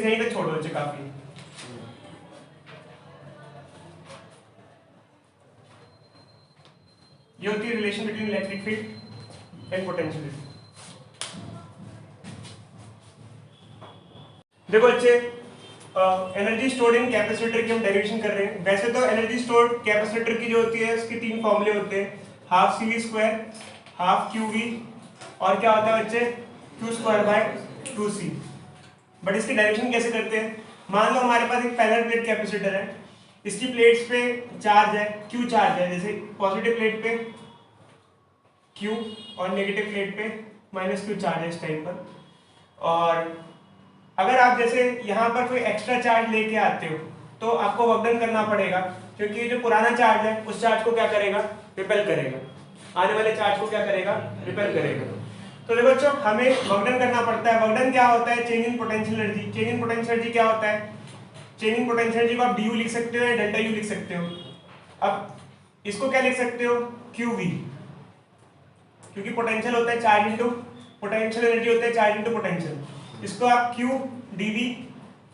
At least यहीं तक छोड़ो बच्चे, काफी। ये होती है relation between electric field and potential. देखो बच्चे, एनर्जी स्टोर्ड इन कैपेसिटर की हम डेरिवेशन कर रहे हैं। वैसे तो एनर्जी स्टोर्ड कैपेसिटर की जो होती है उसके तीन फॉर्मूले होते हैं, half C V square, half Q V, और क्या होता है बच्चे, Q square by 2c। But इसकी डेरिवेशन कैसे करते हैं? मान लो हमारे पास एक पैरेलल प्लेट कैपेसिटर है, इसकी प्लेट्स पे चार्ज है, क्यू चार्ज है, जैसे पॉजिटिव प्लेट पे क्यू और नेगेटिव प्लेट पे माइनस क्यू चार्ज है इस टाइम पर। और अगर आप जैसे यहाँ पर कोई एक्स्ट्रा चार्ज लेके आते हो तो आपको वर्क डन करना पड़ेगा, क्योंकि जो पुराना चार्ज है उस चार्ज को क्या करेगा, रिपेल करेगा, आने वाले चार्ज को क्या करेगा, रिपेल करेगा। तो देखो बच्चों, हमें वर्क डन करना पड़ता है। वर्क डन क्या होता है? Change in potential energy. Change in potential energy क्या होता है? चेंज इन पोटेंशियल एनर्जी को आप डी लिख सकते हो या डेल्टा यू लिख सकते हो। अब इसको क्या लिख सकते हो, क्यू वी, क्योंकि पोटेंशियल होता है चार्ज इंटू पोटेंशियल एनर्जी होता है चार्ज इंटू पोटेंशियल। इसको आप Q D V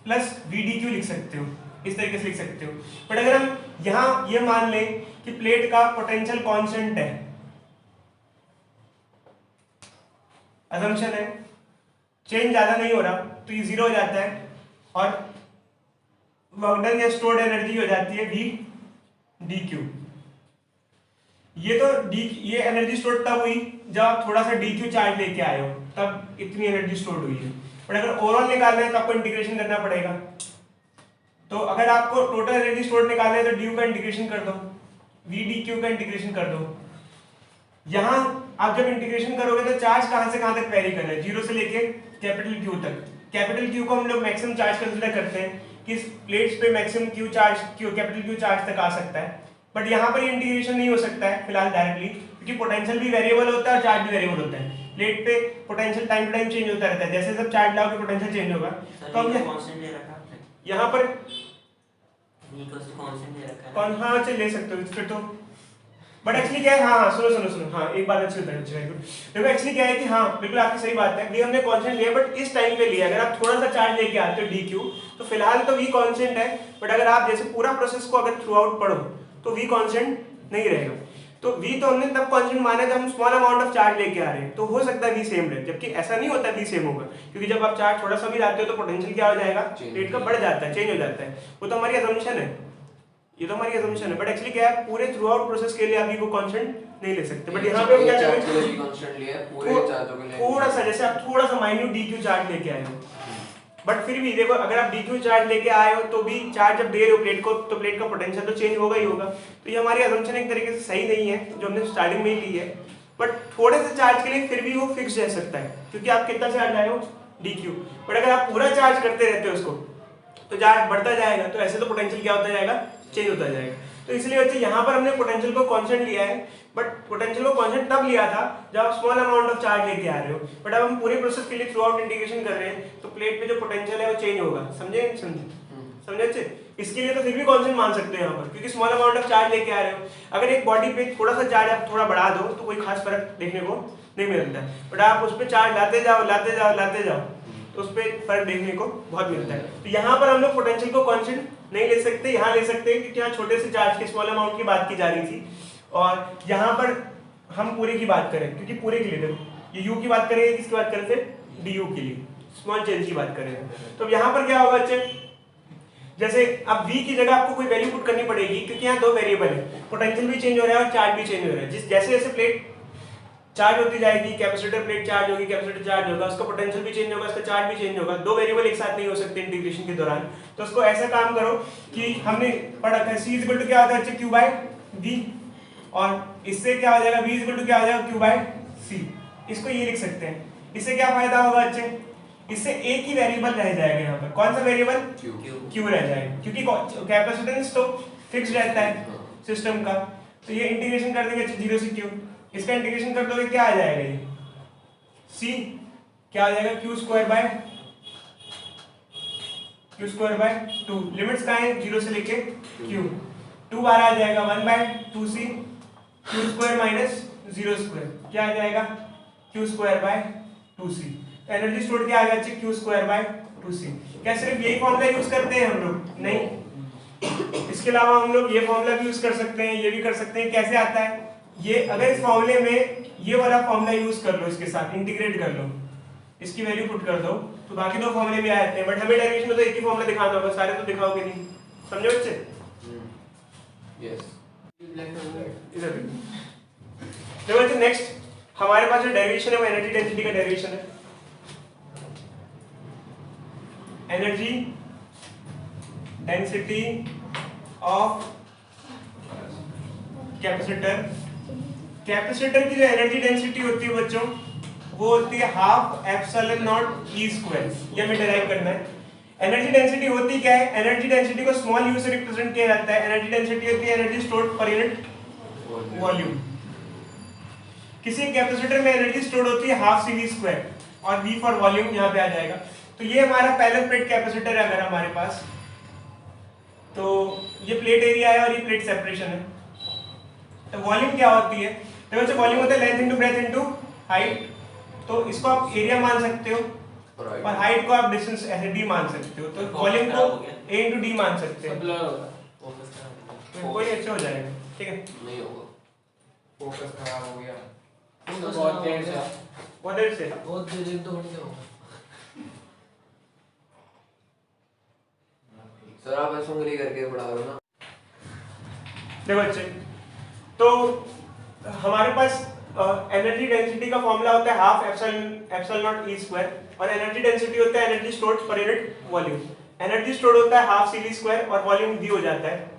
plus V D Q लिख सकते हो, इस तरीके से लिख सकते हो। बट अगर हम यहाँ ये मान लें कि प्लेट का पोटेंशियल कांस्टेंट है, असम्पशन है, चेंज ज्यादा नहीं हो रहा, तो ये जीरो हो जाता है और वर्क डन या स्टोर्ड एनर्जी हो जाती है वी डी क्यू। ये एनर्जी स्टोर्ड तब हुई जब आप थोड़ा सा डी क्यू चार्ज लेके आए हो, तब इतनी एनर्जी स्टोर्ड हुई है। बट अगर ओवरऑल निकालना है तो आपको इंटीग्रेशन करना पड़ेगा। तो अगर आपको टोटल एनर्जी स्टोर्ड निकालना है तो डी का इंटीग्रेशन कर दो, वी डी क्यू का इंटीग्रेशन कर दो। यहाँ आप जब इंटीग्रेशन करोगे तो चार्ज कहां से कहां तक वेरी कर रहा है, जीरो से लेके कैपिटल क्यू तक। कैपिटल क्यू को हम लोग मैक्सिमम चार्ज कंसीडर करते हैं कि प्लेट्स पे maximum Q charge, capital Q charge तक आ सकता है। बट यहाँ पर इंटीग्रेशन नहीं हो सकता है फिलहाल डायरेक्टली, क्योंकि पोटेंशियल भी वेरिएबल होता है और चार्ज भी वेरिएबल होता है। प्लेट पे potential time to time change होता रहता है, जैसे सब चार्ज लाओगे पोटेंशियल चेंज होगा। तो हम यहाँ पर कौन, हाँ चल ले सकते हो फिर तो। बट एक्चुअली क्या है, हाँ सुनो, हाँ एक बात अच्छी बताई, देखो एक्चुअली क्या है कि हाँ बिल्कुल आपकी सही बात है, वी हमने कांस्टेंट लिया, बट इस टाइम पे लिया। अगर आप थोड़ा सा चार्ज लेके आते हो डी क्यू, तो फिलहाल तो वी कांस्टेंट है, बट अगर आप जैसे पूरा प्रोसेस को अगर थ्रू आउट पढ़ो तो वी कांस्टेंट नहीं रहेगा। तो वी तो हमने तब कांस्टेंट माना जब हम स्मॉल अमाउंट ऑफ चार्ज लेके आ रहे हैं, तो हो सकता है वी सेम रहे, जबकि ऐसा नहीं होता वी सेम होगा, क्योंकि जब आप चार्ज थोड़ा सा भी लाते हो तो पोटेंशियल क्या हो जाएगा, प्लेट का बढ़ जाता है, चेंज हो जाता है। वो तो हमारी असम्पशन है, ये तो हमारी असम्पशन है। बट एक्चुअली क्या है, पूरे थ्रू आउट प्रोसेस के लिए आप को कांस्टेंट नहीं ले सकते। बट यहाँ पे हम क्या करेंगे, थोड़ा सा, जैसे आप थोड़ा सा माइन्यूट डी क्यू चार्ज लेके आए हो, बट फिर भी देखो अगर आप डी क्यू चार्ज लेके आए हो तो भी चार्ज जब दे रहे हो प्लेट को, तो प्लेट का पोटेंशियल तो चेंज होगा ही होगा। तो ये हमारी असम्पशन एक तरीके से सही नहीं है जो हमने स्टार्टिंग में ही ली है। बट थोड़े से चार्ज के लिए फिर भी वो फिक्स रह सकता है, क्योंकि आप कितना चार्ज लाए हो, डी क्यू। बट अगर आप पूरा चार्ज करते रहते हो उसको, तो चार्ज बढ़ता जाएगा, तो ऐसे तो पोटेंशियल क्या होता जाएगा, चेंज होता जाएगा। तो इसलिए बच्चे यहाँ पर हमने पोटेंशियल को कांस्टेंट लिया है, बट पोटेंशियल को कांस्टेंट तब लिया था जब आप स्मॉल अमाउंट ऑफ चार्ज लेके आ रहे हो। बट अब हम पूरे प्रोसेस के लिए थ्रू आउट इंटीग्रेशन कर रहे हैं, तो प्लेट पे जो पोटेंशियल है वो चेंज होगा। समझे अच्छे? इसके लिए तो फिर भी कांस्टेंट मान सकते हो यहाँ पर, क्योंकि स्मॉल अमाउंट ऑफ चार्ज लेके आ रहे हो। अगर एक बॉडी पे थोड़ा सा चार्ज आप थोड़ा बढ़ा दो तो कोई खास फर्क देखने को नहीं मिलता, बट आप उस पर चार्ज लाते जाओ तो उस पर फर्क देखने को बहुत मिलता है। तो यहाँ पर हम लोग पोटेंशियल को कांस्टेंट नहीं ले सकते, यहाँ ले सकते हैं, क्योंकि यहाँ छोटे से चार्ज के स्मॉल अमाउंट की बात की जा रही थी, और यहाँ पर हम पूरे की बात करें, क्योंकि पूरे के लिए देखो ये u की बात करेंगे, किसकी बात करें थे, du के लिए, स्मॉल चेंज की बात करें। तो यहाँ पर क्या होगा बच्चे, जैसे अब v की जगह आपको कोई वैल्यू पुट करनी पड़ेगी, क्योंकि यहाँ दो वेरिएबल है, पोटेंशियल भी चेंज हो रहा है और चार्ज भी चेंज हो रहा है। जैसे जैसे प्लेट चार्ज होती जाएगी, कैपेसिटर प्लेट चार्ज होगी, कैपेसिटर चार्ज होगा, उसका पोटेंशियल भी चेंज होगा, उसका चार्ज भी चेंज होगा। दो वेरिएबल एक साथ नहीं हो सकते इंटीग्रेशन के दौरान। तो उसको ऐसा काम करो कि हमने पढ़ा था c इक्वल टू क्या होता है, q बाय v, और इससे क्या हो जाएगा, v इक्वल टू क्या हो जाएगा, q बाय c। इसको ये लिख सकते हैं। इससे क्या फायदा होगा बच्चे, इससे एक ही वेरिएबल रह जाएगा यहाँ पर। कौन सा वेरिएबल, q रह जाएगा, क्योंकि कैपेसिटेंस तो फिक्स रहता है सिस्टम का। तो ये इंटीग्रेशन कर देंगे 0 से q, इसका इंटीग्रेशन कर दोगे क्या आ जाएगा, ये c क्या आ जाएगा, q स्क्वायर बाय 2। लिमिट्स कहाँ है, 0 से लेके q, 2 बार आ जाएगा 1 by 2c, q square minus 0 square क्या आ जाएगा, q स्क्वायर बाय 2c। तो एनर्जी स्टोर्ड क्या आ गया, q स्क्वायर बाय 2c। क्या सिर्फ यही फॉर्मूला यूज करते हैं हम लोग? नहीं, इसके अलावा हम लोग ये फॉर्मूला भी यूज कर सकते हैं, ये भी कर सकते हैं। कैसे आता है ये? अगर इस फॉर्मूले में ये वाला फॉर्मूला यूज कर लो, इसके साथ इंटीग्रेट कर लो, इसकी वैल्यू पुट कर दो, तो बाकी दो फॉर्मूले भी आ जाते हैं। बट हमें डेरिवेशन में तो एक ही फॉर्मूला दिखाना होगा, सारे तो दिखाओगे नहीं। समझे बच्चे? यस। इधर देखो बच्चे, नेक्स्ट हमारे पास जो डेरिवेशन है वो एनर्जी डेंसिटी का डेरिवेशन है। Energy density of capacitor. Capacitor की जो एनर्जी डेंसिटी होती है बच्चों, वो होती है half epsilon not E square. ये हमें डिराइव करना है। एनर्जी डेंसिटी होती क्या है? एनर्जी डेंसिटी को स्मॉल यू से रिप्रेजेंट किया जाता है। एनर्जी डेंसिटी होती है energy stored per unit volume. किसी कैपेसिटर में एनर्जी स्टोर्ड होती है हाफ सी वी स्क्वायर, और वी फॉर वॉल्यूम यहाँ पे आ जाएगा। तो ये हमारा पैरेलल प्लेट कैपेसिटर है अगर हमारे पास, तो ये प्लेट एरिया है और ये प्लेट सेपरेशन है। तो वॉल्यूम क्या होती है? देखो बच्चों, वॉल्यूम होता है length into breadth into height. तो इसको आप एरिया मान सकते हो और हाइट को आप डिस्टेंस ऐसे डी मान सकते हो। तो वॉल्यूम को a इनटू डी मान सकते हो। कोई अच्छा हो जाएगा, ठीक है? नहीं होगा, फोकस खराब हो गया। बहुत देर से बहुत देर से बहुत देर 1-2 घंटे हो सर आप ऐसे उंगली करके पढ़ा रहे हो ना। देखो बच्चे, तो हमारे पास एनर्जी डेंसिटी का फॉर्मूला होता है half epsilon not E square, और एनर्जी डेंसिटी होता है energy stored per unit volume. Energy stored होता है हाफ सी वी स्क्वायर और वॉल्यूम वी हो जाता है।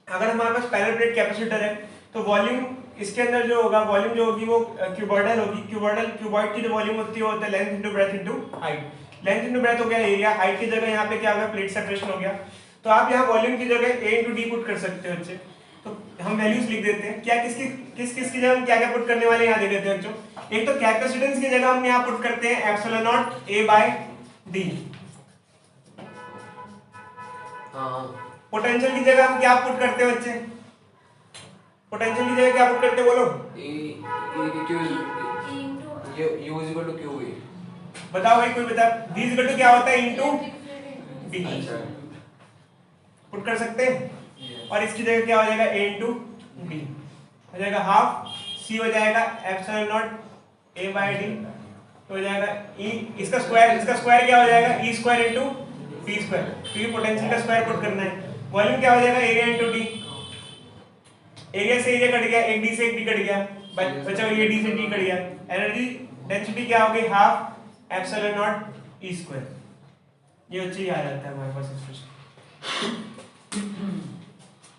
अगर हमारे पास पैरेलल प्लेट कैपेसिटर है तो वॉल्यूम इसके अंदर जो होगा, वॉल्यूम जो होगी वो क्यूबॉइडल होगी। क्यूबॉइड की जो वॉल्यूम होती है वो होता है length into breadth into height. Length into breadth हो गया एरिया, हाइट की जगह यहाँ पे क्या होगा? प्लेट सेपरेशन हो गया। तो आप यहाँ वॉल्यूम की जगह a इनटू डी पुट कर सकते हो बच्चे। तो हम वैल्यूज लिख देते हैं। क्या किस की जगह हम क्या क्या पुट करने वाले यहाँ दे देते हैं बच्चों। एक तो कैपेसिटेंस की जगह हम यहाँ पुट करते हैं epsilon nought a by D. हाँ। पोटेंशियल की जगह हम क्या पुट करते हैं बच्चे? पोटेंशियल की जगह क्या पुट करते हैं बोलो? U equal to Q V. बताओ भाई, कोई बता। v इक्वल टू क्या होता है? इनटू डी पुट कर सकते हैं। और इसकी जगह क्या हो जाएगा? a इनटू डी हो जाएगा। हाफ c हो जाएगा epsilon nought a by D हो जाएगा e। इसका स्क्वायर क्या हो जाएगा? e square into d square, क्योंकि पोटेंशियल का स्क्वायर पुट करना है। वॉल्यूम क्या हो जाएगा? Area into D. एरिया से एरिया कट गया, एक डी से एक डी कट गया, बचा ये डी से डी कट गया। एनर्जी डेंसिटी क्या हो गई? Half epsilon not E square. ये बच्चे आ जाता है हमारे पास एक्सप्रेशन।